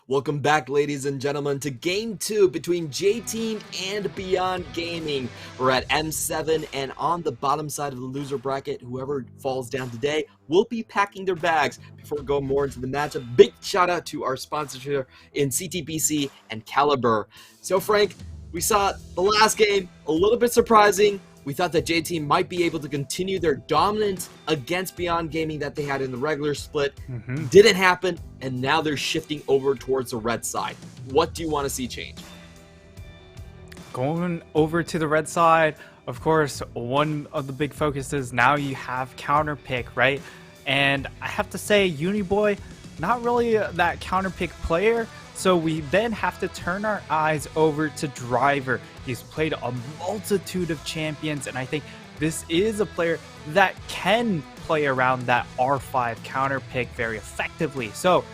Welcome back, ladies and gentlemen, to Game 2 between J-Team and Beyond Gaming. We're at M7, and on the bottom side of the loser bracket, whoever falls down today will be packing their bags. Before we go more into the matchup, big shout out to our sponsor in CTBC and Caliber. So, Frank, we saw the last game, a little bit surprising. We thought that J-Team might be able to continue their dominance against Beyond Gaming that they had in the regular split. Didn't happen, and now they're shifting over towards the red side. What do you want to see change? Going over to the red side, of course, one of the big focuses now you have counter pick, right? And I have to say, Uniboy, not really that counter pick player. So we then have to turn our eyes over to Driver. He's played a multitude of champions, and I think this is a player that can play around that R5 counter pick very effectively. So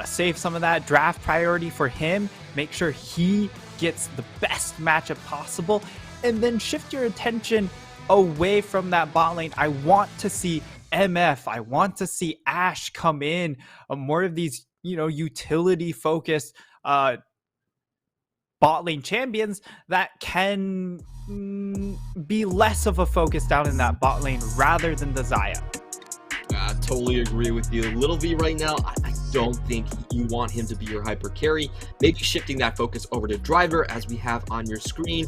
save some of that draft priority for him. Make sure he gets the best matchup possible, and then shift your attention away from that bot lane. I want to see MF. I want to see Ash come in. More of these utility focused bot lane champions that can be less of a focus down in that bot lane rather than the Xayah. I totally agree with you. Little V right now, I don't think you want him to be your hyper carry. Maybe shifting that focus over to Driver, as we have on your screen.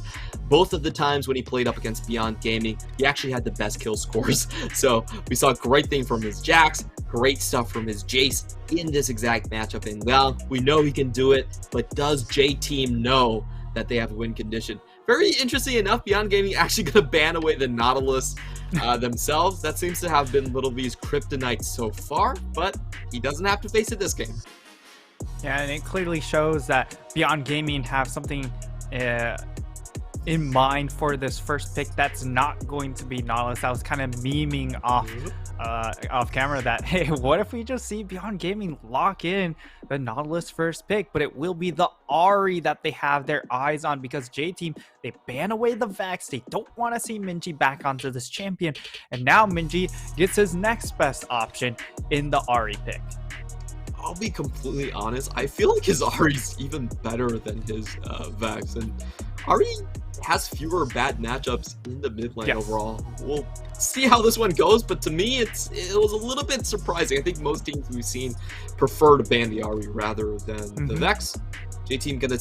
Both of the times when he played up against Beyond Gaming, he actually had the best kill scores. So we saw a great thing from his Jax, great stuff from his Jace in this exact matchup. And well, we know he can do it, but does J-Team know that they have a win condition? Very interesting enough, Beyond Gaming actually going to ban away the Nautilus themselves. That seems to have been Little V's kryptonite so far, but he doesn't have to face it this game. Yeah, and it clearly shows that Beyond Gaming have something in mind for this first pick that's not going to be Nautilus. I was kind of memeing off camera that, hey, what if we just see Beyond Gaming lock in the Nautilus first pick, but it will be the Ahri that they have their eyes on, because J-Team, they ban away the Vex. They don't want to see Minji back onto this champion, and now Minji gets his next best option in the Ahri pick. I'll be completely honest, I feel like his Ahri's even better than his Vex, and Ahri has fewer bad matchups in the mid lane overall. We'll see how this one goes, but to me, it was a little bit surprising. I think most teams we've seen prefer to ban the Ahri rather than the Vex. J-Team gonna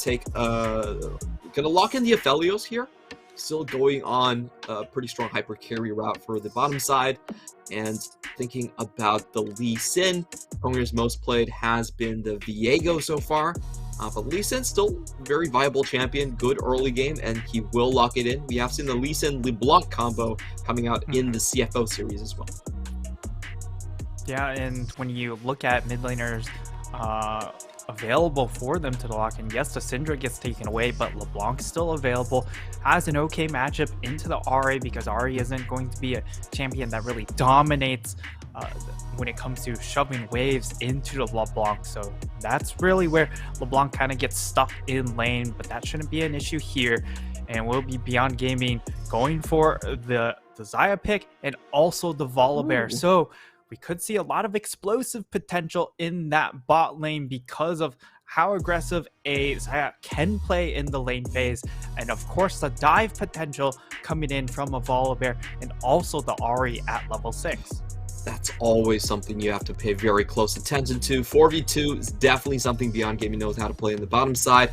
lock in the Aphelios here. Still going on a pretty strong hyper carry route for the bottom side, and thinking about the Lee Sin. Konger's most played has been the Viego so far. But Lee Sin still very viable champion, good early game, and he will lock it in. We have seen the Lee Sin LeBlanc combo coming out in the CFO series as well. Yeah, and when you look at mid laners available for them to lock in, yes, the Syndra gets taken away, but LeBlanc's still available, has an okay matchup into the Ahri, because Ahri isn't going to be a champion that really dominates when it comes to shoving waves into the LeBlanc. So that's really where LeBlanc kind of gets stuck in lane, but that shouldn't be an issue here. And we'll be Beyond Gaming going for the Xayah pick and also the Volibear. So we could see a lot of explosive potential in that bot lane because of how aggressive a Xayah can play in the lane phase, and of course the dive potential coming in from a Volibear, and also the Ahri at level 6. That's always something you have to pay very close attention to. 4v2 is definitely something Beyond Gaming knows how to play in the bottom side.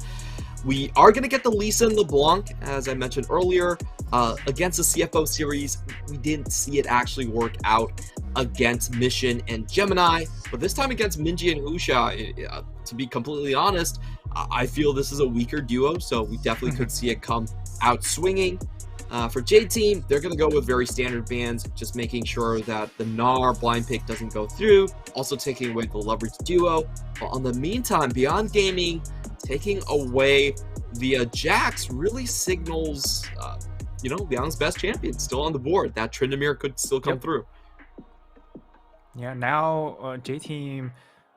We are going to get the Lee Sin LeBlanc, as I mentioned earlier. Against the CFO series, we didn't see it actually work out against Mission and Gemini, but this time against Minji and Husha, to be completely honest, I feel this is a weaker duo, so we definitely could see it come out swinging. For J-Team, they're going to go with very standard bans, just making sure that the Gnar blind pick doesn't go through, also taking away the leverage duo. But in the meantime, Beyond Gaming taking away via Jax really signals, Beyond's best champion still on the board. That Tryndamere could still come through. Yeah, now J-Team,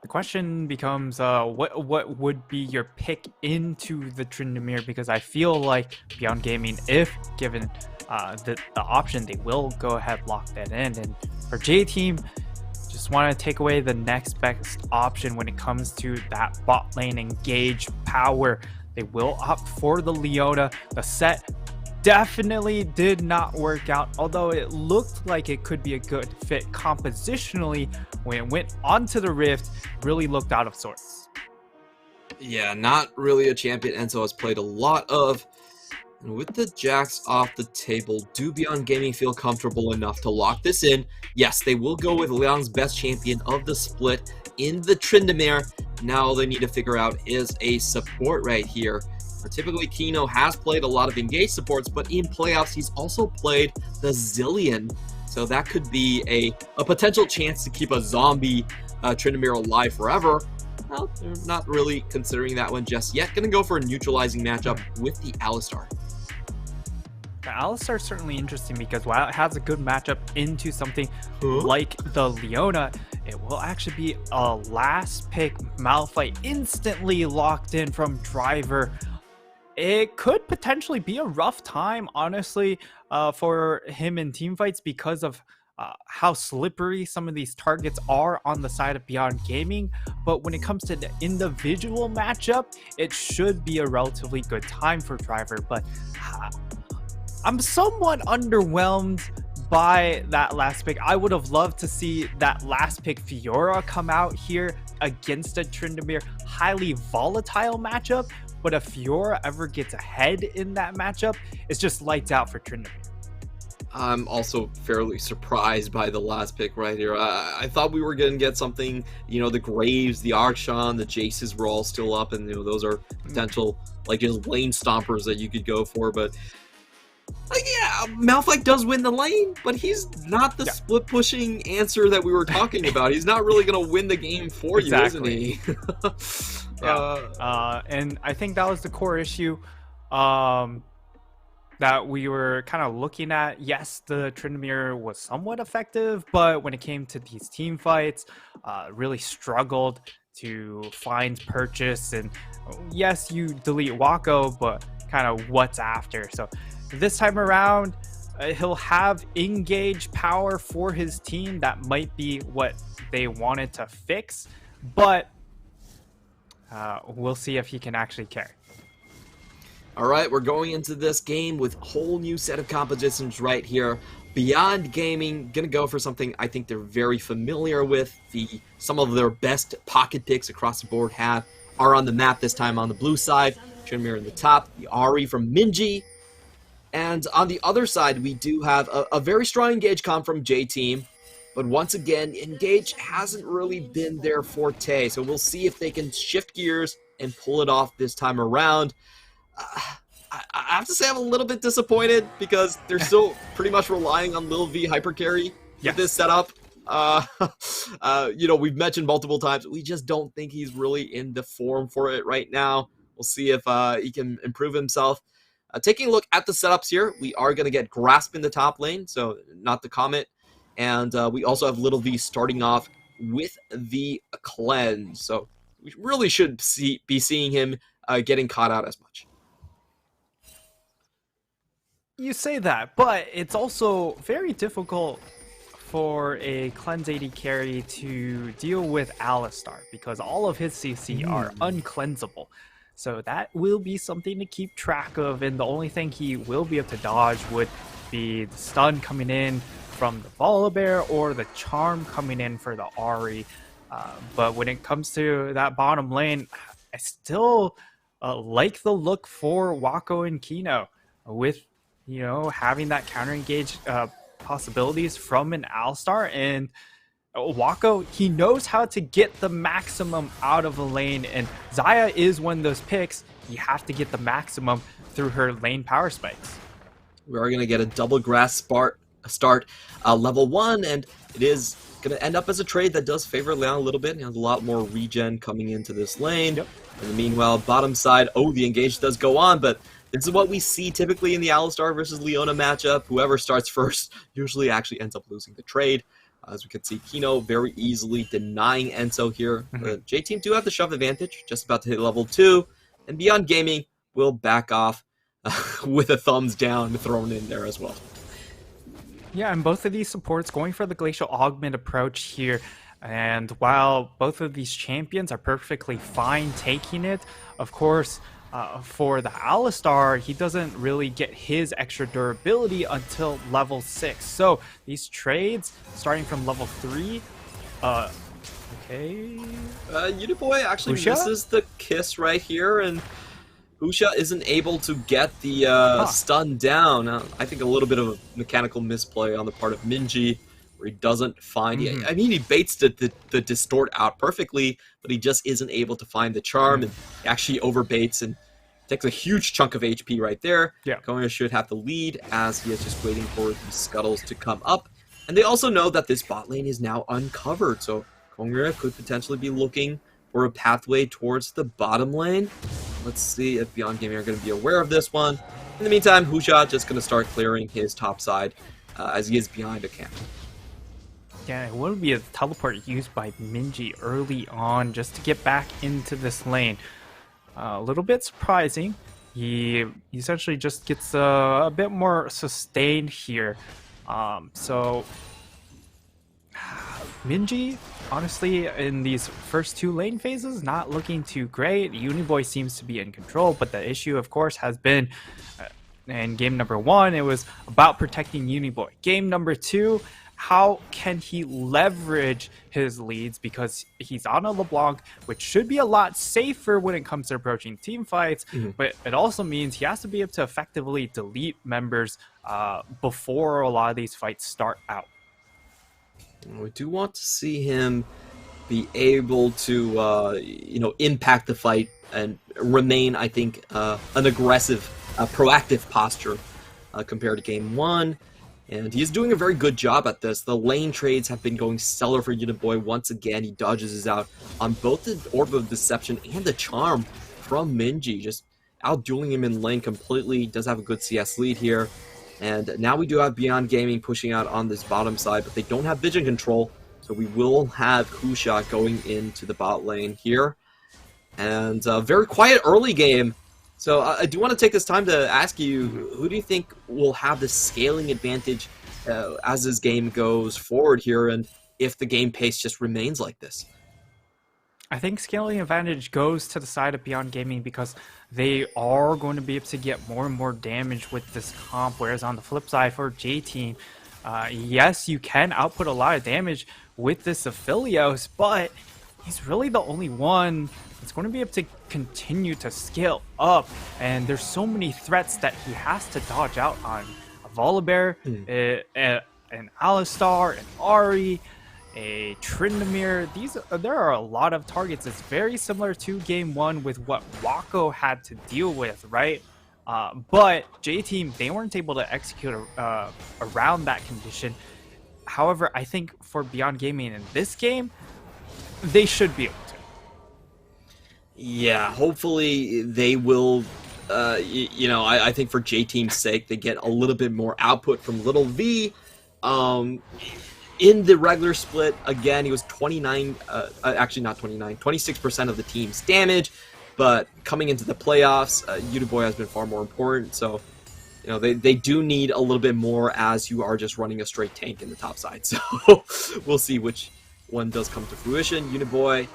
the question becomes what would be your pick into the Tryndamere, because I feel like Beyond Gaming, if given the option, they will go ahead lock that in. And for J-Team, just just want to take away the next best option when it comes to that bot lane engage power. They will opt for the Leona. The set definitely did not work out, although it looked like it could be a good fit compositionally. When it went onto the Rift, really looked out of sorts. Yeah, not really a champion Enzo has played a lot of. And with the Jacks off the table, do Beyond Gaming feel comfortable enough to lock this in? Yes, they will go with Liang's best champion of the split in the Tryndamere. Now all they need to figure out is a support right here. Typically, Kino has played a lot of engaged supports, but in playoffs, he's also played the Zillion. So that could be a potential chance to keep a zombie Tryndamere alive forever. Well, they're not really considering that one just yet. Gonna go for a neutralizing matchup with the Alistar. Alistar is certainly interesting because while it has a good matchup into something like the Leona, it will actually be a last pick Malphite instantly locked in from Driver. It could potentially be a rough time, honestly, for him in team fights because of how slippery some of these targets are on the side of Beyond Gaming. But when it comes to the individual matchup, it should be a relatively good time for Driver. But I'm somewhat underwhelmed by that last pick. I would have loved to see that last pick Fiora come out here against a Tryndamere highly volatile matchup. But if Fiora ever gets ahead in that matchup, it's just lights out for Tryndamere. I'm also fairly surprised by the last pick right here. I thought we were going to get something, the Graves, the Archon, the Jaces were all still up, and those are potential just lane stompers that you could go for, but yeah, Malphite does win the lane, but he's not the split pushing answer that we were talking about. He's not really going to win the game for you, isn't he? And I think that was the core issue that we were kind of looking at. Yes, the Tryndamere was somewhat effective, but when it came to these team fights, really struggled to find purchase. And yes, you delete Wako, but kind of what's after. So this time around, he'll have engage power for his team. That might be what they wanted to fix, but we'll see if he can actually carry. All right, we're going into this game with a whole new set of compositions right here. Beyond Gaming, gonna go for something I think they're very familiar with. Some of their best pocket picks across the board are on the map this time on the blue side. Tryndamere in the top, the Ahri from Minji. And on the other side, we do have a very strong Engage comp from J-Team. But once again, Engage hasn't really been their forte. So we'll see if they can shift gears and pull it off this time around. I have to say I'm a little bit disappointed because they're still pretty much relying on Lil V hypercarry with this setup. We've mentioned multiple times, we just don't think he's really in the form for it right now. We'll see if he can improve himself. Taking a look at the setups here, we are going to get Grasp in the top lane, so not the Comet. And we also have Little V starting off with the Cleanse. So we really should be seeing him getting caught out as much. You say that, but it's also very difficult for a Cleanse AD carry to deal with Alistar because all of his CC are uncleansable. So that will be something to keep track of, and the only thing he will be able to dodge would be the stun coming in from the Volibear or the charm coming in for the Ahri. But when it comes to that bottom lane, I still like the look for Wako and Kino with having that counter engage possibilities from an Alistar. And Wako, he knows how to get the maximum out of a lane, and Xayah is one of those picks. You have to get the maximum through her lane power spikes. We are going to get a double grass start level 1, and it is going to end up as a trade that does favor Leon a little bit. He has a lot more regen coming into this lane. In the meanwhile, bottom side, the engage does go on, but this is what we see typically in the Alistar versus Leona matchup. Whoever starts first usually actually ends up losing the trade. As we can see, Kino very easily denying Enzo here. The J-Team do have the shove advantage, just about to hit level 2. And Beyond Gaming will back off with a thumbs down thrown in there as well. Yeah, and both of these supports going for the Glacial Augment approach here. And while both of these champions are perfectly fine taking it, of course, for the Alistar, he doesn't really get his extra durability until level 6. So these trades, starting from level 3, okay. Uniboy actually Husha? misses the kiss right here, and Husha isn't able to get the stun down. I think a little bit of a mechanical misplay on the part of Minji, where he doesn't find... I mean, he baits the distort out perfectly, but he just isn't able to find the charm, and he actually overbaits and takes a huge chunk of HP right there. Yeah. Konya should have the lead, as he is just waiting for the scuttles to come up. And they also know that this bot lane is now uncovered, so Konya could potentially be looking for a pathway towards the bottom lane. Let's see if Beyond Gaming are going to be aware of this one. In the meantime, Husha just going to start clearing his top side as he is behind a camp. Yeah, it would be a teleport used by Minji early on just to get back into this lane. A little bit surprising. He essentially just gets a bit more sustained here. So Minji, honestly, in these first 2 lane phases, not looking too great. Uniboy seems to be in control, but the issue, of course, has been in game number 1, it was about protecting Uniboy. Game number 2, how can he leverage his leads, because he's on a LeBlanc, which should be a lot safer when it comes to approaching team fights, but it also means he has to be able to effectively delete members before a lot of these fights start out. We do want to see him be able to, impact the fight and remain, I think, an aggressive, proactive posture compared to game 1. And he's doing a very good job at this. The lane trades have been going stellar for Uniboy. Once again, he dodges his out on both the Orb of Deception and the Charm from Minji. Just outdueling him in lane completely. He does have a good CS lead here. And now we do have Beyond Gaming pushing out on this bottom side, but they don't have vision control. So we will have Husha going into the bot lane here. And a very quiet early game. So I do want to take this time to ask you, who do you think will have the scaling advantage as this game goes forward here, and if the game pace just remains like this? I think scaling advantage goes to the side of Beyond Gaming because they are going to be able to get more and more damage with this comp, whereas on the flip side for J-Team, yes, you can output a lot of damage with this Aphelios, but he's really the only one that's going to be able to continue to scale up, and there's so many threats that he has to dodge out on. A Volibear, an Alistar, an Ahri, a Tryndamere. There are a lot of targets. It's very similar to game 1 with what Wako had to deal with, right? But J-Team, they weren't able to execute around that condition. However, I think for Beyond Gaming in this game, they should be able to. Yeah, hopefully they will, I think for J-Team's sake, they get a little bit more output from Little V. In the regular split, again, he was 29, actually not 29, 26% of the team's damage, but coming into the playoffs, Uniboy has been far more important, so, they do need a little bit more as you are just running a straight tank in the top side, so we'll see which one does come to fruition. Uniboy,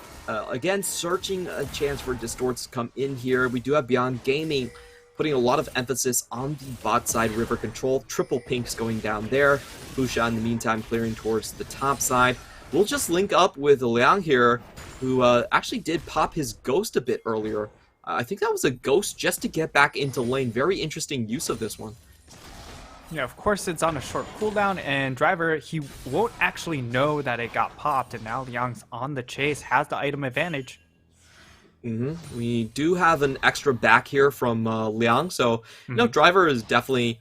again, searching a chance for distorts to come in here. We do have Beyond Gaming putting a lot of emphasis on the bot side river control. Triple pinks going down there. Husha, in the meantime, clearing towards the top side. We'll just link up with Liang here, who actually did pop his ghost a bit earlier. I think that was a ghost just to get back into lane. Very interesting use of this one. Yeah, of course it's on a short cooldown, and Driver, he won't actually know that it got popped, and now Liang's on the chase, has the item advantage. We do have an extra back here from Liang, so Driver is definitely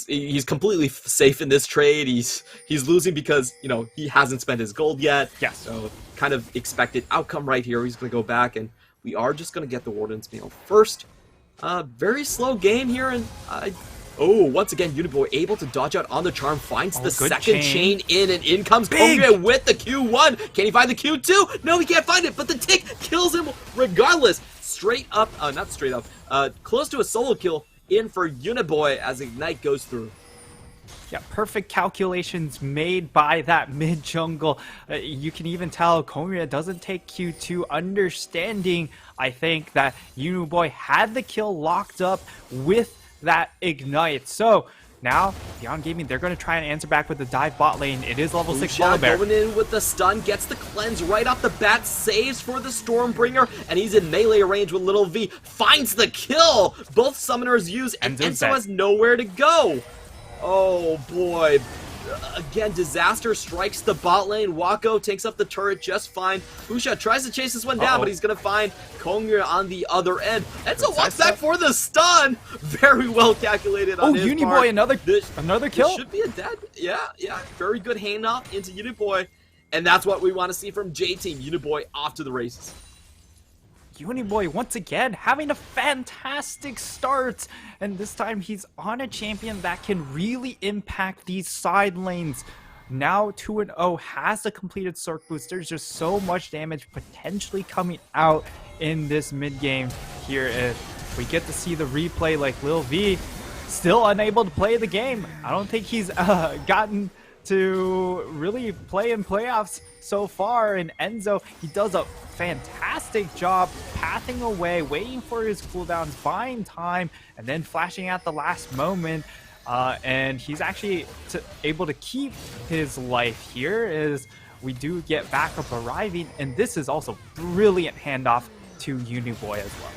he's completely safe in this trade. He's losing because he hasn't spent his gold yet. Yes. So kind of expected outcome right here. He's going to go back, and we are just going to get the Warden's Mail first. Very slow game here, and once again, Uniboy able to dodge out on the charm, finds the second chain in, and in comes Konya with the Q1. Can he find the Q2? No, he can't find it, but the tick kills him regardless. Straight up, not straight up, close to a solo kill in for Uniboy as Ignite goes through. Yeah, perfect calculations made by that mid jungle. You can even tell Konya doesn't take Q2, understanding, I think, that Uniboy had the kill locked up with that ignite. So now, Beyond Gaming, they're going to try and answer back with the dive bot lane. It is level 6 Polar Bear. Going in with the stun, gets the cleanse right off the bat, saves for the Stormbringer, and he's in melee range with Little V. Finds the kill! Both summoners use, and Enzo has nowhere to go. Oh boy. Again, disaster strikes the bot lane. Wako takes up the turret just fine. Husha tries to chase this one down, but he's going to find Kongya on the other end. Enzo walks back for the stun. Very well calculated on his part. Uniboy, another kill. This should be a dead. Yeah. Very good handoff into Uniboy. And that's what we want to see from J-Team. Uniboy off to the races. Uniboy once again having a fantastic start, and this time he's on a champion that can really impact these side lanes. Now 2-0, has a completed Cirque boost. There's just so much damage potentially coming out in this mid game here. If we get to see the replay, like Lil V still unable to play the game. I don't think he's gotten to really play in playoffs so far, and Enzo, he does a fantastic job pathing away, waiting for his cooldowns, buying time, and then flashing at the last moment. And he's actually able to keep his life here as we do get backup arriving, and this is also brilliant handoff to Uniboy as well.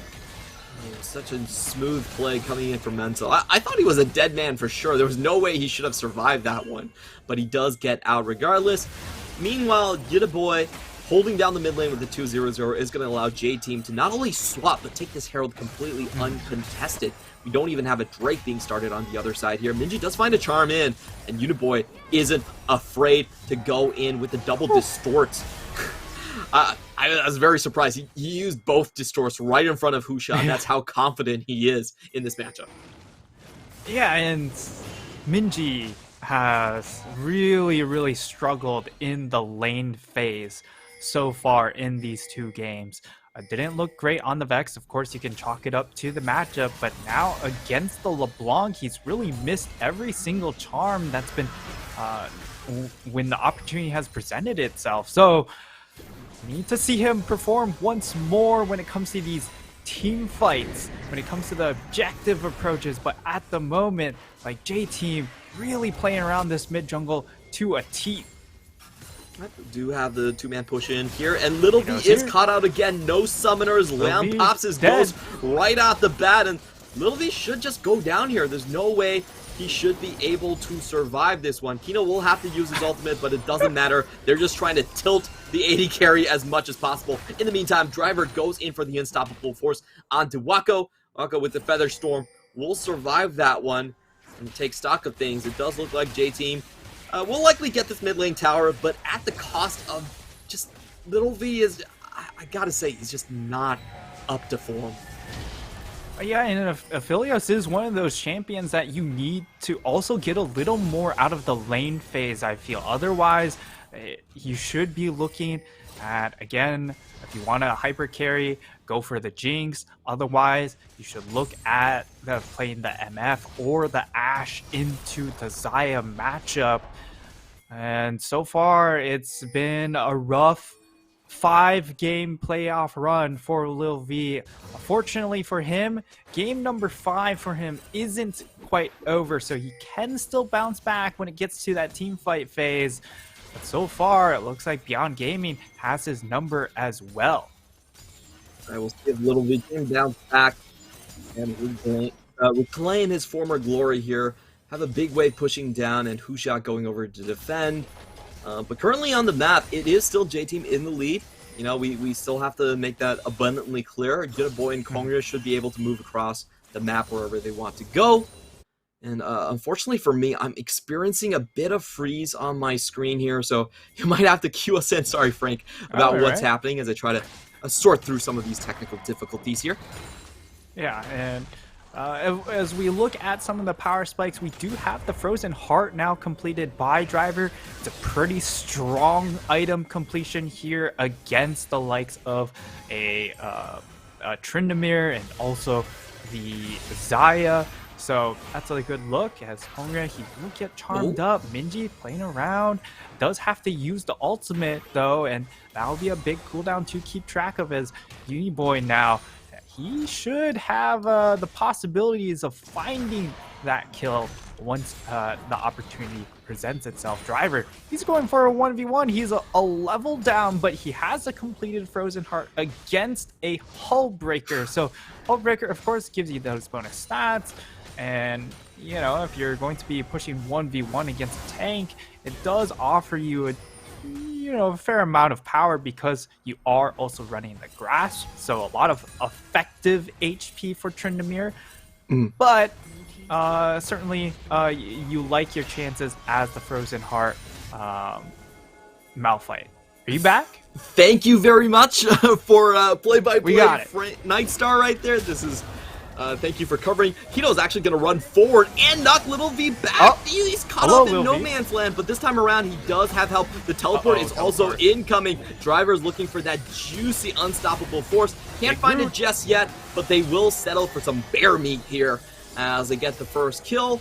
Such a smooth play coming in from Mental. I thought he was a dead man for sure. There was no way he should have survived that one, but he does get out regardless. Meanwhile, Uniboy holding down the mid lane with the 2-0-0 is going to allow J-Team to not only swap, but take this Herald completely uncontested. We don't even have a Drake being started on the other side here. Minji does find a charm in, and Uniboy isn't afraid to go in with the double distorts. I was very surprised. He used both distorts right in front of Husha. That's how confident he is in this matchup. Yeah, and Minji has really struggled in the lane phase so far in these two games. Didn't look great on the Vex. Of course, you can chalk it up to the matchup, but now against the LeBlanc, he's really missed every single charm that's been when the opportunity has presented itself. So need to see him perform once more when it comes to these team fights, when it comes to the objective approaches. But at the moment, like, J-Team really playing around this mid jungle to a T. Do have the two-man push in here, and Little V is caught out again. No summoners. Leon pops his ghost right out the bat, and Little V should just go down here. There's no way he should be able to survive this one. Kino will have to use his ultimate, but it doesn't matter. They're just trying to tilt the AD carry as much as possible. In the meantime, Driver goes in for the unstoppable force onto Wako. Wako with the Feather Storm will survive that one and take stock of things. It does look like J-Team will likely get this mid lane tower, but at the cost of just Little V is, I gotta say, he's just not up to form. Yeah, and Aphelios is one of those champions that you need to also get a little more out of the lane phase, I feel. Otherwise, you should be looking at, again, if you want to hyper carry, go for the Jinx. Otherwise, you should look at playing the MF or the Ashe into the Xayah matchup. And so far, it's been a rough 5-game playoff run for Lil V. Fortunately for him, game number 5 for him isn't quite over, so he can still bounce back when it gets to that team fight phase. But so far, it looks like Beyond Gaming has his number as well. I will give Little V bounce back and reclaim his former glory here. Have a big wave pushing down and Hushak going over to defend. But currently on the map, it is still J-Team in the lead. You know, we still have to make that abundantly clear. Boy and Kongya should be able to move across the map wherever they want to go. And unfortunately for me, I'm experiencing a bit of freeze on my screen here, so you might have to cue us in, sorry Frank, about what's happening as I try to sort through some of these technical difficulties here. Yeah, and as we look at some of the power spikes, we do have the Frozen Heart now completed by Driver. It's a pretty strong item completion here against the likes of a Tryndamere and also the Xayah. So that's a good look as Hongra, he will get charmed up. Minji playing around, does have to use the ultimate though, and that'll be a big cooldown to keep track of as Uniboy now. He should have the possibilities of finding that kill once the opportunity presents itself. Driver, he's going for a 1v1. He's a level down, but he has a completed Frozen Heart against a Hull Breaker. So Hull Breaker, of course, gives you those bonus stats. And, you know, if you're going to be pushing 1v1 against a tank, it does offer you a fair amount of power because you are also running the grass. So a lot of effective HP for Tryndamere. But certainly you like your chances as the Frozen Heart Malphite. Are you back? Thank you very much for play-by-play. We got it. Nightstar right there. This is thank you for covering. Hito's actually going to run forward and knock Little V back. Oh. He's caught up in no man's land, but this time around he does have help. The teleport is also incoming. Driver's looking for that juicy, unstoppable force. Can't find it just yet, but they will settle for some bear meat here as they get the first kill.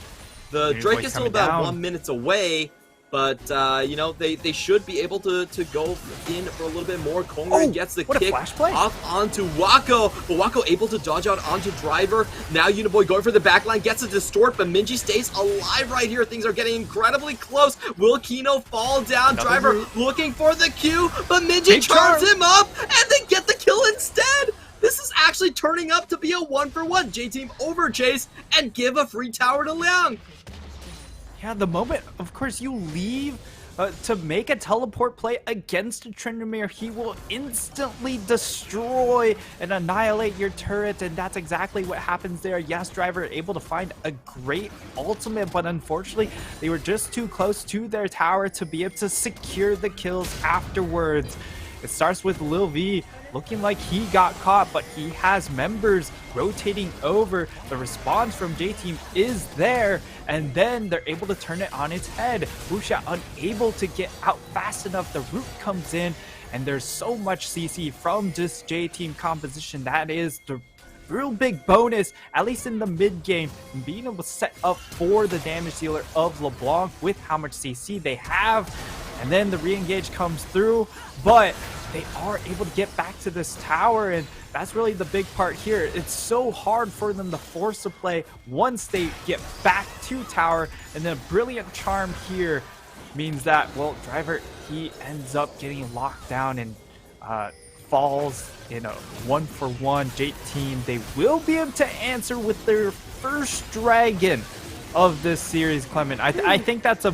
The Drake is still about 1 minute away, but you know, they should be able to go in for a little bit more. Kongra gets the kick off onto Wako, but Wako able to dodge out onto Driver. Now Uniboy going for the backline, gets a distort, but Minji stays alive right here. Things are getting incredibly close. Will Kino fall down? Driver looking for the Q, but Minji turns him up, and they get the kill instead. This is actually turning up to be a 1-for-1. J-Team over Chase and give a free tower to Liang. Yeah, the moment, of course, you leave to make a teleport play against a Tryndamere, he will instantly destroy and annihilate your turret, and that's exactly what happens there. Yes, Driver able to find a great ultimate, but unfortunately, they were just too close to their tower to be able to secure the kills afterwards. It starts with Lil V looking like he got caught, but he has members rotating over. The response from J-Team is there, and then they're able to turn it on its head. Busha unable to get out fast enough. The root comes in, and there's so much CC from this J-Team composition. That is the real big bonus, at least in the mid game, being able to set up for the damage dealer of LeBlanc with how much CC they have. And then the re-engage comes through, but they are able to get back to this tower, and that's really the big part here. It's so hard for them to force a play once they get back to tower, and then a brilliant charm here means that, well, Driver, he ends up getting locked down and falls in a 1-for-1. J-Team, they will be able to answer with their first dragon of this series, Clement. I think that's a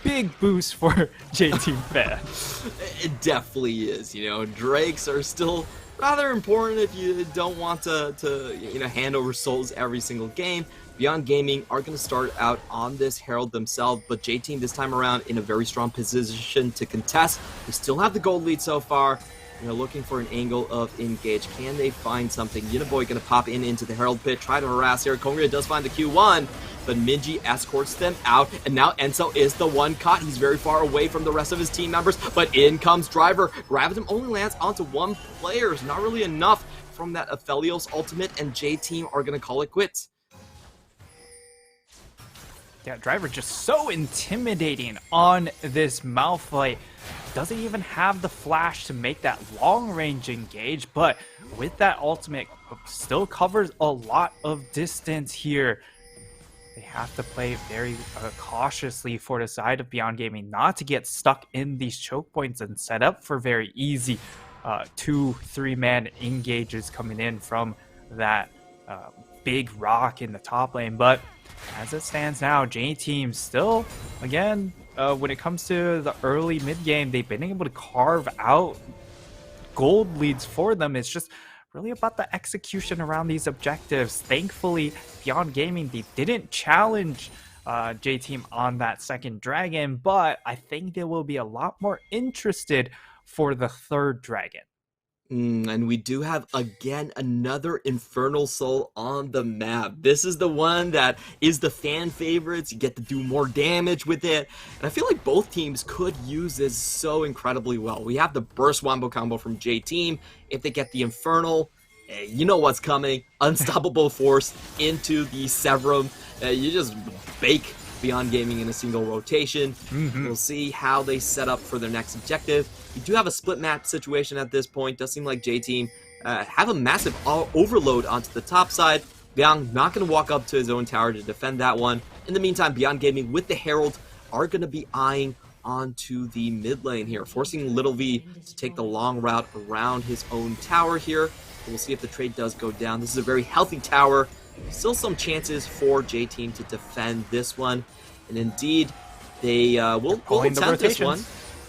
big boost for J-Team fans. It definitely is. You know, Drakes are still rather important if you don't want to hand over souls every single game. Beyond Gaming are going to start out on this Herald themselves, but J-Team this time around in a very strong position to contest. We still have the gold lead so far. You know, looking for an angle of engage. Can they find something? Uniboy going to pop into the Herald pit, try to harass here. Kongra does find the Q1, but Minji escorts them out, and now Enso is the one caught. He's very far away from the rest of his team members, but in comes Driver. Gravitum only lands onto one player. It's not really enough from that Aphelios ultimate, and J-Team are going to call it quits. Yeah, Driver just so intimidating on this Malphite. Doesn't even have the flash to make that long-range engage, but with that ultimate, still covers a lot of distance here. They have to play very cautiously for the side of Beyond Gaming, not to get stuck in these choke points and set up for very easy 2-3-man engages coming in from that big rock in the top lane. But as it stands now, J-Team still, again, when it comes to the early mid game, they've been able to carve out gold leads for them. It's just really about the execution around these objectives. Thankfully, Beyond Gaming, they didn't challenge J-Team on that second dragon, but I think they will be a lot more interested for the third dragon. And we do have, again, another Infernal Soul on the map. This is the one that is the fan favorites. You get to do more damage with it. And I feel like both teams could use this so incredibly well. We have the Burst Wombo combo from J-Team. If they get the Infernal, Hey, you know what's coming. Unstoppable Force into the Severum. You just bake Beyond Gaming in a single rotation. We'll see how they set up for their next objective. We do have a split map situation at this point. Does seem like J-Team have a massive overload onto the top side. Liang not going to walk up to his own tower to defend that one. In the meantime, Beyond Gaming with the Herald are going to be eyeing onto the mid lane here, forcing Little V to take the long route around his own tower here. We'll see if the trade does go down. This is a very healthy tower. Still some chances for J-Team to defend this one. And indeed, they will attempt this one.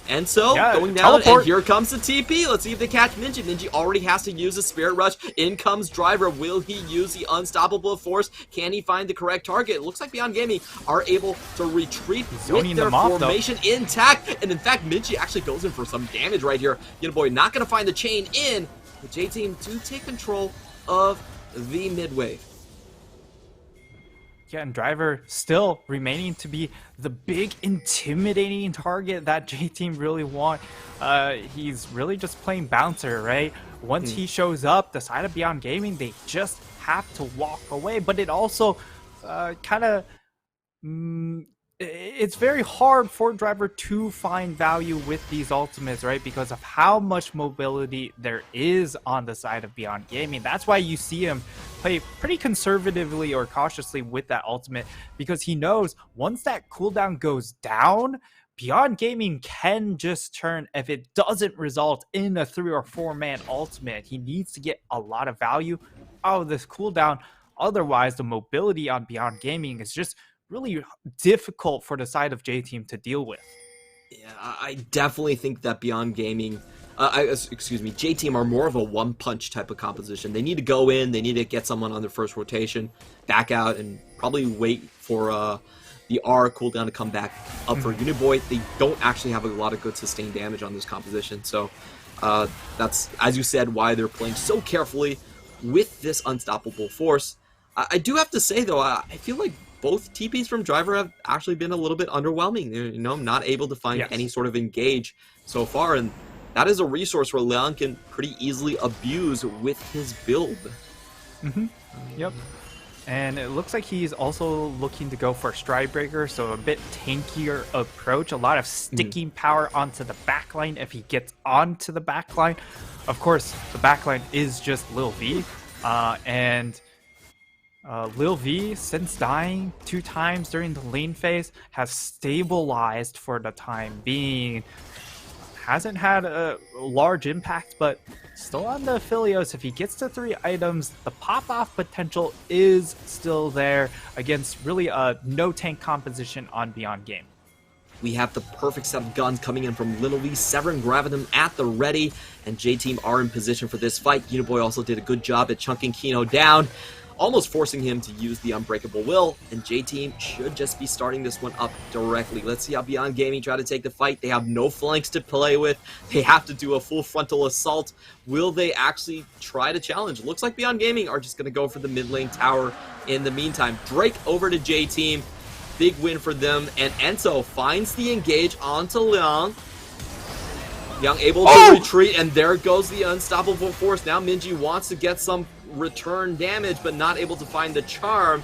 And so, going down, teleport. And here comes the TP. Let's see if they catch Minji. Minji already has to use a Spirit Rush. In comes Driver. Will he use the Unstoppable Force? Can he find the correct target? It looks like Beyond Gaming are able to retreat with their formation intact. And in fact, Minji actually goes in for some damage right here. Boy, not going to find the chain in. The J-Team do take control of the mid wave. Yeah, and Driver still remaining to be the big intimidating target that J-Team really want. He's really just playing bouncer, right? Once he shows up, the side of Beyond Gaming, they just have to walk away. But it also kind of... it's very hard for Driver to find value with these ultimates, right? Because of how much mobility there is on the side of Beyond Gaming. That's why you see him play pretty conservatively or cautiously with that ultimate, because he knows once that cooldown goes down, Beyond Gaming can just turn if it doesn't result in a 3 or 4 man ultimate. He needs to get a lot of value out of this cooldown. Otherwise, the mobility on Beyond Gaming is just really difficult for the side of J-Team to deal with. Yeah, I definitely think that Beyond Gaming, J-Team are more of a one-punch type of composition. They need to go in, they need to get someone on their first rotation, back out, and probably wait for the R cooldown to come back up for Uniboy. They don't actually have a lot of good sustained damage on this composition, so that's, as you said, why they're playing so carefully with this Unstoppable Force. I do have to say, though, I feel like both TPs from Driver have actually been a little bit underwhelming. Not able to find any sort of engage so far, and that is a resource where Leon can pretty easily abuse with his build. Yep. And it looks like he's also looking to go for Stridebreaker, so a bit tankier approach. A lot of sticking power onto the backline if he gets onto the backline. Of course, the backline is just Lil V, and Lil V, since dying 2 times during the lane phase, has stabilized for the time being. Hasn't had a large impact, but still on the Aphelios. If he gets to 3 items, the pop-off potential is still there against really a no-tank composition on Beyond Game. We have the perfect set of guns coming in from Little V, Severin grabbing them at the ready, and J-Team are in position for this fight. Uniboy also did a good job at chunking Kino down, almost forcing him to use the Unbreakable Will, and J-Team should just be starting this one up directly. Let's see how Beyond Gaming try to take the fight. They have no flanks to play with. They have to do a full frontal assault. Will they actually try to challenge? Looks like Beyond Gaming are just going to go for the mid lane tower in the meantime. Drake over to J-Team. Big win for them, and Enzo finds the engage onto Liang. Liang able to retreat, and there goes the Unstoppable Force. Now Minji wants to get some return damage, but not able to find the charm.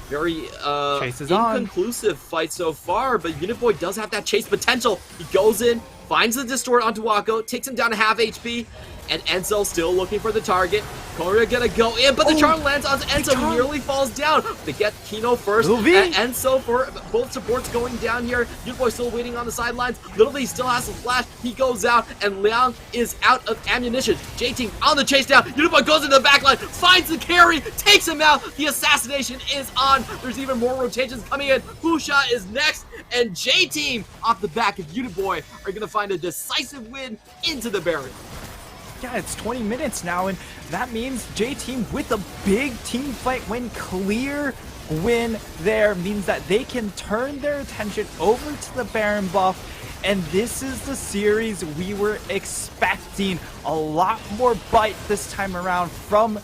Very inconclusive fight so far, but Uniboy does have that chase potential. He goes in, finds the Distort onto Wako, takes him down to half HP, and Enzo still looking for the target. Korea gonna go in, but the charm lands on Enzo. He nearly falls down. They get Kino first, and Enzo for both supports going down here. Uniboy still waiting on the sidelines. Little V still has some flash. He goes out, and Liang is out of ammunition. J-Team on the chase down. Uniboy goes into the backline, finds the carry, takes him out. The assassination is on. There's even more rotations coming in. Husha is next, and J-Team off the back of Uniboy are gonna find a decisive win into the Baron. Yeah, it's 20 minutes now, and that means J-Team with a big team fight win, clear win there, means that they can turn their attention over to the Baron buff, and this is the series we were expecting. A lot more bite this time around from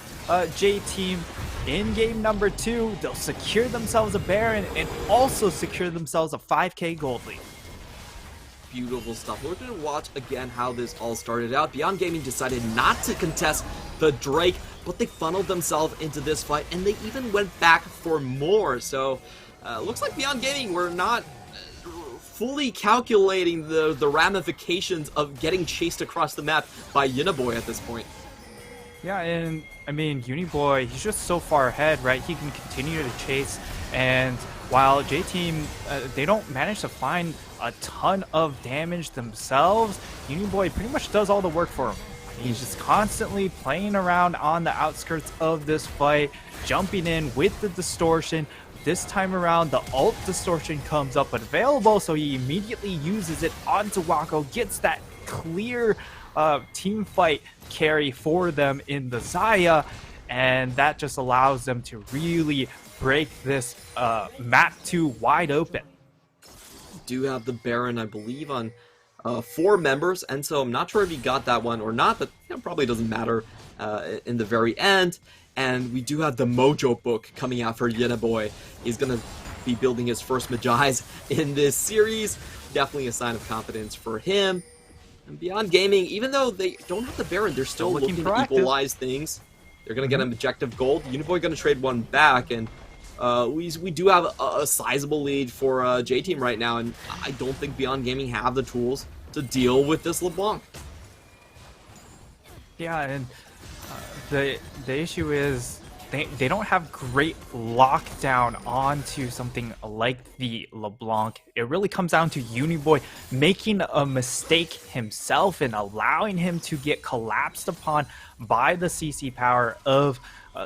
J-Team. In game number 2, they'll secure themselves a Baron and also secure themselves a 5k gold lead. Beautiful stuff. We're going to watch again how this all started out. Beyond Gaming decided not to contest the Drake, but they funneled themselves into this fight, and they even went back for more. So, looks like Beyond Gaming were not fully calculating the ramifications of getting chased across the map by Uniboy at this point. Yeah, and I mean, Uniboy, he's just so far ahead, right? He can continue to chase, and while J-Team, they don't manage to find a ton of damage themselves, Uniboy pretty much does all the work for him. He's just constantly playing around on the outskirts of this fight, jumping in with the distortion. This time around, the ult distortion comes up available, so he immediately uses it onto Wako, gets that clear team fight carry for them in the Xayah, and that just allows them to really break this map 2 wide open. Do have the Baron, I believe, on 4 members, and so I'm not sure if he got that one or not, but probably doesn't matter in the very end. And we do have the Mojo book coming out for Uniboy. He's going to be building his first Magi's in this series. Definitely a sign of confidence for him. And Beyond Gaming, even though they don't have the Baron, they're still looking to equalize things. They're going to get an objective gold. Uniboy going to trade one back, and we do have a sizable lead for J-Team right now, and I don't think Beyond Gaming have the tools to deal with this LeBlanc. Yeah, and the issue is they don't have great lockdown onto something like the LeBlanc. It really comes down to Uniboy making a mistake himself and allowing him to get collapsed upon by the CC power of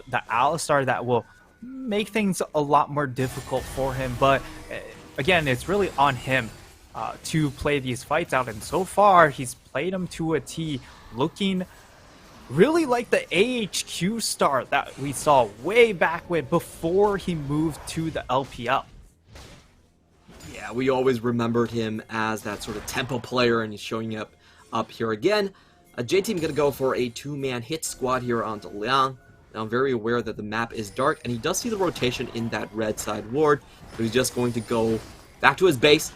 the Alistar that will make things a lot more difficult for him. But again, it's really on him to play these fights out, and so far he's played them to a T, looking really like the AHQ star that we saw way back when, before he moved to the LPL. Yeah, we always remembered him as that sort of tempo player, and he's showing up here again. J-Team gonna go for a 2-man hit squad here onto Liang. Now, I'm very aware that the map is dark, and he does see the rotation in that red side ward, so he's just going to go back to his base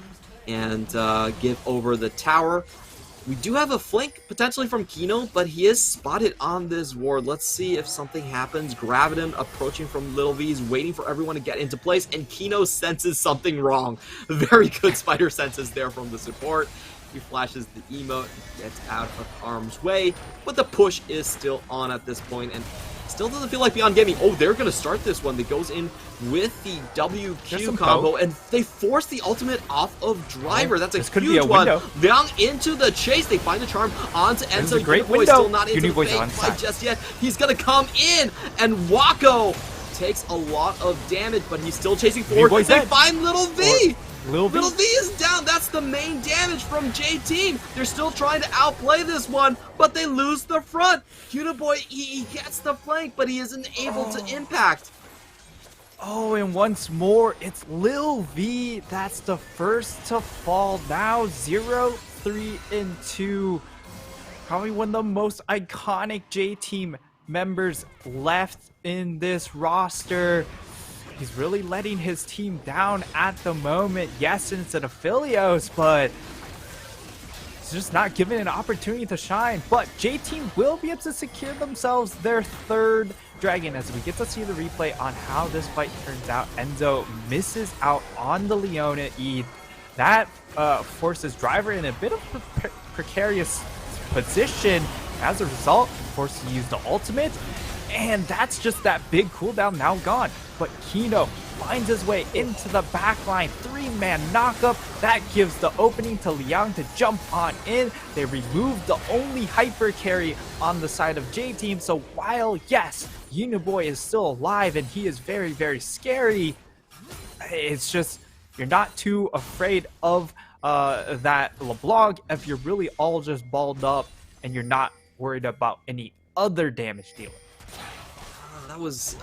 and give over the tower. We do have a flank, potentially from Kino, but he is spotted on this ward. Let's see if something happens. Graviton approaching from Little V. He's waiting for everyone to get into place, and Kino senses something wrong. Very good spider senses there from the support. He flashes the emote, gets out of harm's way, but the push is still on at this point, and still doesn't feel like Beyond Gaming. Oh, they're going to start this one. That goes in with the WQ combo, and they force the ultimate off of Driver. That's a huge one. Down into the chase. They find the charm onto Enzo. Uniboy still not into the fake fight just yet. He's going to come in, and Wako takes a lot of damage, but he's still chasing forward. They find Little V. Little V is down. That's the main damage from J-Team. They're still trying to outplay this one, but they lose the front. Uniboy, he gets the flank, but he isn't able to impact. Oh, and once more, it's Lil V. That's the first to fall now. 0-3-2. Probably one of the most iconic J-Team members left in this roster. He's really letting his team down at the moment. Yes, instead of Philios, but he's just not given an opportunity to shine. But J-Team will be able to secure themselves their 3rd dragon, as we get to see the replay on how this fight turns out. Enzo misses out on the Leona E. That forces Driver in a bit of a precarious position. As a result, forced to use the ultimate, and that's just that big cooldown now gone. But Kino finds his way into the backline. 3-man knockup. That gives the opening to Liang to jump on in. They remove the only hyper carry on the side of J-Team. So while, yes, Uniboy is still alive and he is very, very scary, it's just, you're not too afraid of that LeBlanc if you're really all just balled up and you're not worried about any other damage dealing. That was...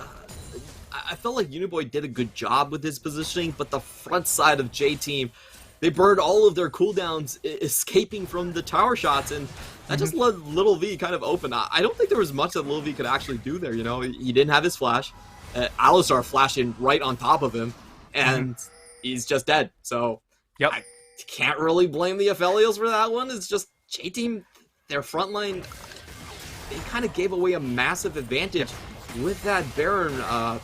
I felt like Uniboy did a good job with his positioning, but the front side of J-Team, they burned all of their cooldowns escaping from the tower shots, and that just let Little V kind of open. I don't think there was much that Little V could actually do there, you know? He didn't have his flash. Alistar flashing right on top of him, and he's just dead. So I can't really blame the Aphelios for that one. It's just J-Team, their front line, they kind of gave away a massive advantage with that Baron,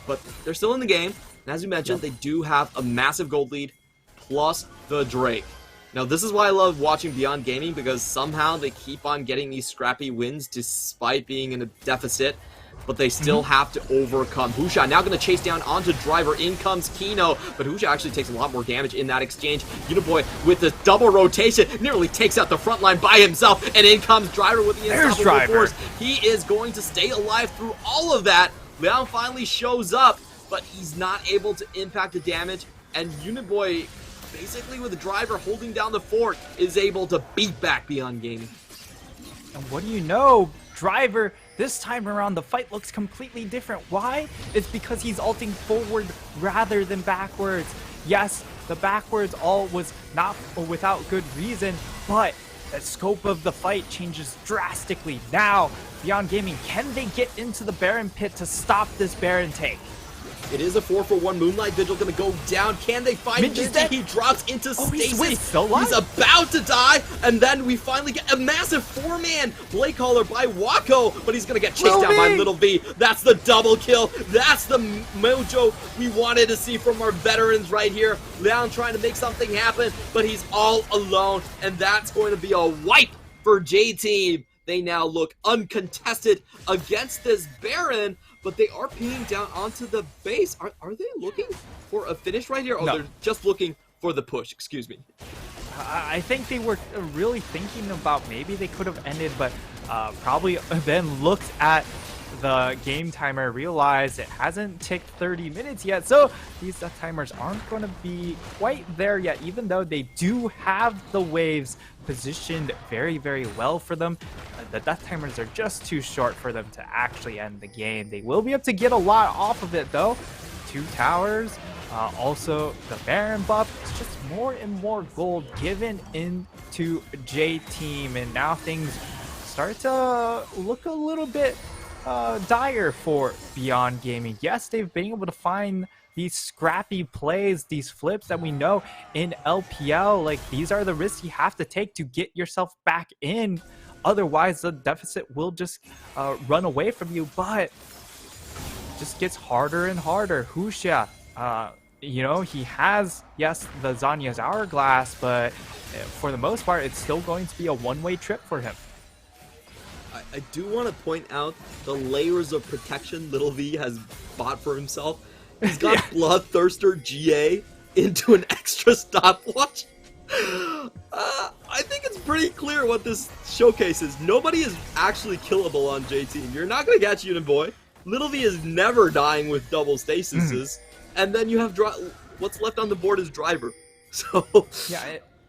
but they're still in the game. And as you mentioned, they do have a massive gold lead, plus the Drake. Now, this is why I love watching Beyond Gaming, because somehow they keep on getting these scrappy wins despite being in a deficit, but they still have to overcome. Husha now going to chase down onto Driver. In comes Kino, but Husha actually takes a lot more damage in that exchange. Uniboy with the double rotation nearly takes out the front line by himself, and in comes Driver with the unstoppable force. He is going to stay alive through all of that. Liang finally shows up, but he's not able to impact the damage, and Uniboy, basically with the Driver holding down the fort, is able to beat back Beyond Gaming. And what do you know? Driver, this time around, the fight looks completely different. Why? It's because he's ulting forward rather than backwards. Yes, the backwards all was not without good reason, but the scope of the fight changes drastically. Now, Beyond Gaming, can they get into the Baron pit to stop this Baron take? It is a 4-for-1 Moonlight Vigil going to go down. Can they find Minji? He drops into stasis. He's still alive? He's about to die, and then we finally get a massive 4-man Blade Caller by Wako, but he's going to get chased down by Little V. That's the double kill. That's the mojo we wanted to see from our veterans right here. Liang trying to make something happen, but he's all alone, and that's going to be a wipe for J-Team. They now look uncontested against this Baron, but they are pinning down onto the base. Are they looking for a finish right here? Oh, no. They're just looking for the push. Excuse me. I think they were really thinking about maybe they could have ended, but probably then looked at the game timer, realized it hasn't ticked 30 minutes yet, so these death timers aren't going to be quite there yet, even though they do have the waves positioned very, very well for them. The death timers are just too short for them to actually end the game. They will be able to get a lot off of it, though. 2 towers, also the Baron buff. It's just more and more gold given into J-Team, and now things start to look a little bit dire for Beyond Gaming. Yes, they've been able to find these scrappy plays, these flips that we know in LPL. Like, these are the risks you have to take to get yourself back in. Otherwise, the deficit will just run away from you. But it just gets harder and harder. Husha, you know, he has, yes, the Zanya's Hourglass, but for the most part, it's still going to be a one-way trip for him. I do want to point out the layers of protection Little V has bought for himself. He's got Bloodthirster GA into an extra stopwatch. I think it's pretty clear what this showcases. Nobody is actually killable on J-Team. You're not going to catch Uniboy. Little V is never dying with double stasises. And then you have what's left on the board is Driver. So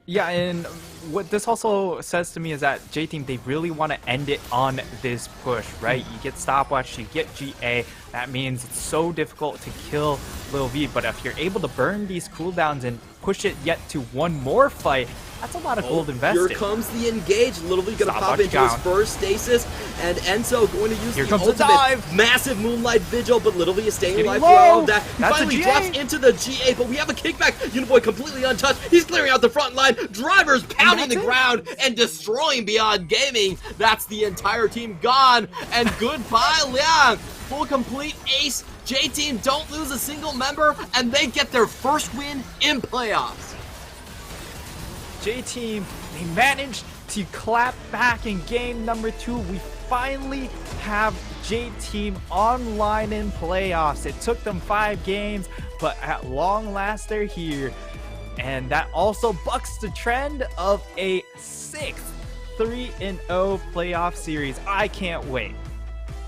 yeah, and what this also says to me is that J-Team, they really want to end it on this push, right? You get stopwatch, you get GA. That means it's so difficult to kill Lil V, but if you're able to burn these cooldowns and push it yet to one more fight, that's a lot of gold invested. Here comes the engage. Little V gonna pop into his first stasis, and Enzo going to use the ultimate massive Moonlight Vigil, but Little V is staying alive for all of that. He finally drops into the GA, but we have a kickback. Uniboy completely untouched. He's clearing out the front line. Driver's pounding the ground and destroying Beyond Gaming. That's the entire team gone, and goodbye, Liang. Full complete ace. J-Team don't lose a single member, and they get their first win in playoffs. J-Team, they managed to clap back in game number 2. We finally have J-Team online in playoffs. It took them 5 games, but at long last they're here. And that also bucks the trend of a 6th 3-0 playoff series. I can't wait.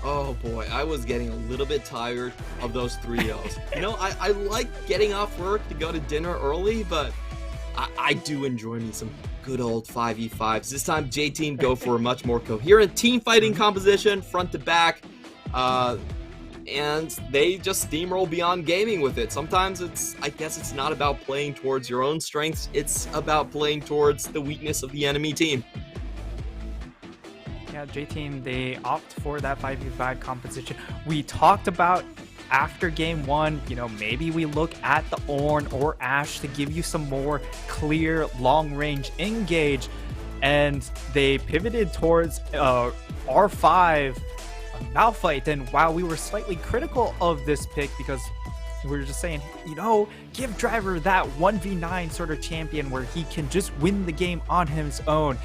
Oh boy, I was getting a little bit tired of those 3-0s. You know, I like getting off work to go to dinner early, but I do enjoy me some good old 5v5s. This time, J-Team go for a much more coherent team fighting composition, front to back, and they just steamroll Beyond Gaming with it. Sometimes I guess it's not about playing towards your own strengths, it's about playing towards the weakness of the enemy team. Yeah, J-Team, they opt for that 5v5 composition. We talked about after game 1, you know, maybe we look at the Ornn or Ashe to give you some more clear long-range engage. and they pivoted towards R5 Malphite. And while we were slightly critical of this pick because we were just saying, give Driver that 1v9 sort of champion where he can just win the game on his own,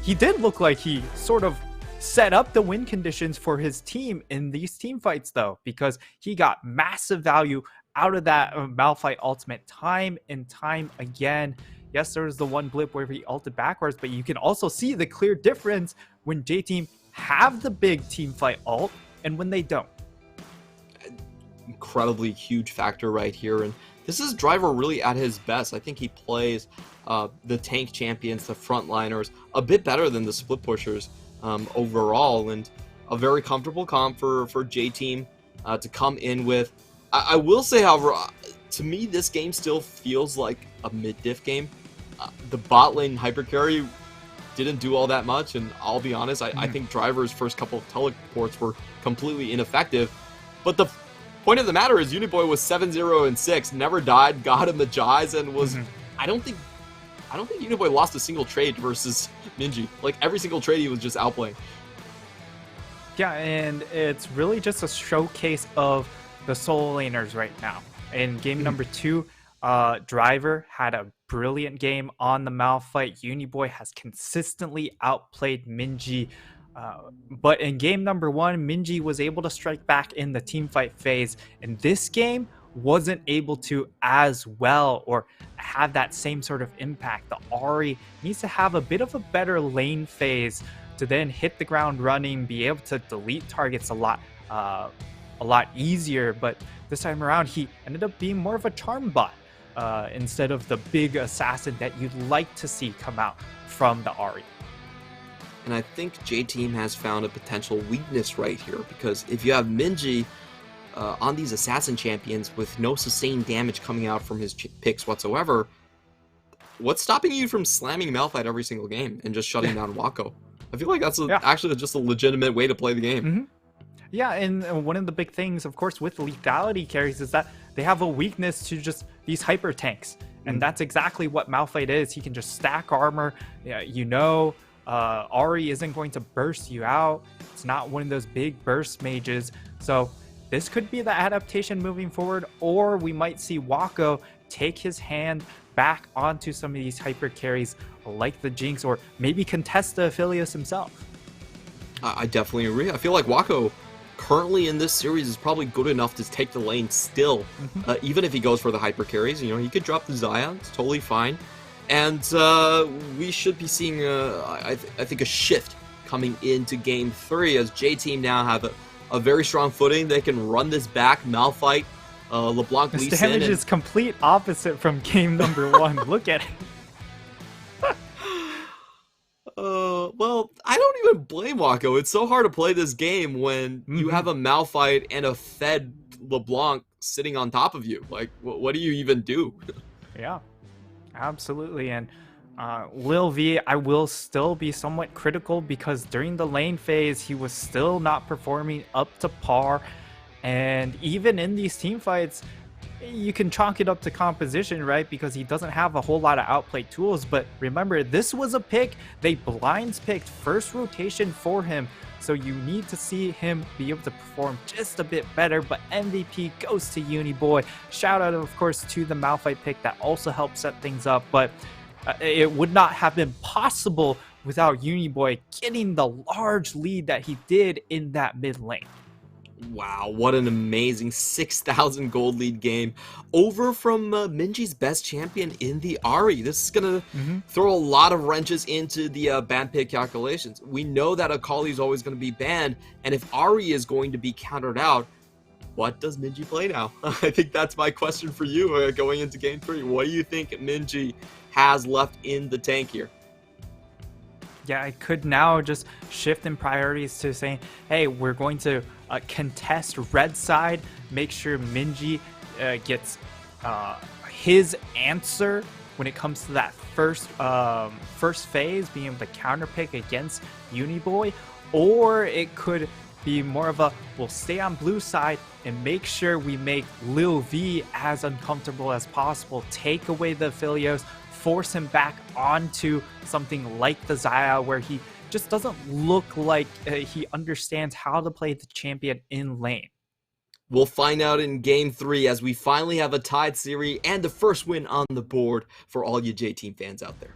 he did look like he sort of set up the win conditions for his team in these team fights, though, because he got massive value out of that Malphite ultimate time and time again. Yes, there was the one blip where he ulted backwards, but you can also see the clear difference when J-Team have the big team fight ult and when they don't. Incredibly huge factor right here, and this is Driver really at his best. I think he plays the tank champions, the frontliners, a bit better than the split pushers overall, and a very comfortable comp for J-Team to come in with. I will say, however, to me, this game still feels like a mid-diff game. The bot lane hypercarry didn't do all that much, and I'll be honest, I think Driver's first couple of teleports were completely ineffective. But the point of the matter is Uniboy was 7-0-6, never died, got him the Jais, and was I don't think Uniboy lost a single trade versus Minji. Like, every single trade he was just outplaying. Yeah, and it's really just a showcase of the solo laners right now. In game number 2, Driver had a brilliant game on the Malphite. Uniboy has consistently outplayed Minji. But in game number 1, Minji was able to strike back in the teamfight phase. And this game wasn't able to as well or have that same sort of impact. The Ahri needs to have a bit of a better lane phase to then hit the ground running, be able to delete targets a lot easier. But this time around, he ended up being more of a charm bot instead of the big assassin that you'd like to see come out from the Ahri. And I think J-Team has found a potential weakness right here, because if you have Minji on these assassin champions with no sustained damage coming out from his picks whatsoever, what's stopping you from slamming Malphite every single game and just shutting down Wako? I feel like that's actually just a legitimate way to play the game. Yeah, and one of the big things, of course, with lethality carries is that they have a weakness to just these hyper tanks. And that's exactly what Malphite is. He can just stack armor. Ahri isn't going to burst you out. It's not one of those big burst mages. So this could be the adaptation moving forward, or we might see Wako take his hand back onto some of these hyper carries like the Jinx, or maybe contest the Aphelios himself. I definitely agree. I feel like Wako currently in this series is probably good enough to take the lane still. Even if he goes for the hyper carries, he could drop the Xayah. It's totally fine. And we should be seeing, I think, a shift coming into Game 3 as J-Team now have a very strong footing. They can run this back. Malphite, LeBlanc, Lee Sin. This damage is complete opposite from game number 1. Look at it. Well, I don't even blame Wako. It's so hard to play this game when you have a Malphite and a fed LeBlanc sitting on top of you. Like, what do you even do? Yeah. Absolutely. And Lil V, I will still be somewhat critical because during the lane phase, he was still not performing up to par. And even in these team fights, you can chalk it up to composition, right? Because he doesn't have a whole lot of outplay tools. But remember, this was a pick. They blinds picked first rotation for him. So you need to see him be able to perform just a bit better. But MVP goes to Uniboy. Shout out, of course, to the Malphite pick that also helped set things up. But it would not have been possible without Uniboy getting the large lead that he did in that mid lane. Wow, what an amazing 6,000 gold lead game over from Minji's best champion in the Ahri. This is going to throw a lot of wrenches into the ban pick calculations. We know that Akali is always going to be banned, and if Ahri is going to be countered out, what does Minji play now? I think that's my question for you going into Game 3. What do you think Minji has left in the tank here? Yeah, I could now just shift in priorities to saying, hey, we're going to contest red side, make sure Minji gets his answer when it comes to that first phase, being able to counter pick against Uniboy, or it could be more of a, we'll stay on blue side and make sure we make Lil V as uncomfortable as possible, take away the Aphelios, force him back onto something like the Xayah, where he just doesn't look like he understands how to play the champion in lane. We'll find out in Game 3 as we finally have a tied series and the first win on the board for all you J-Team fans out there.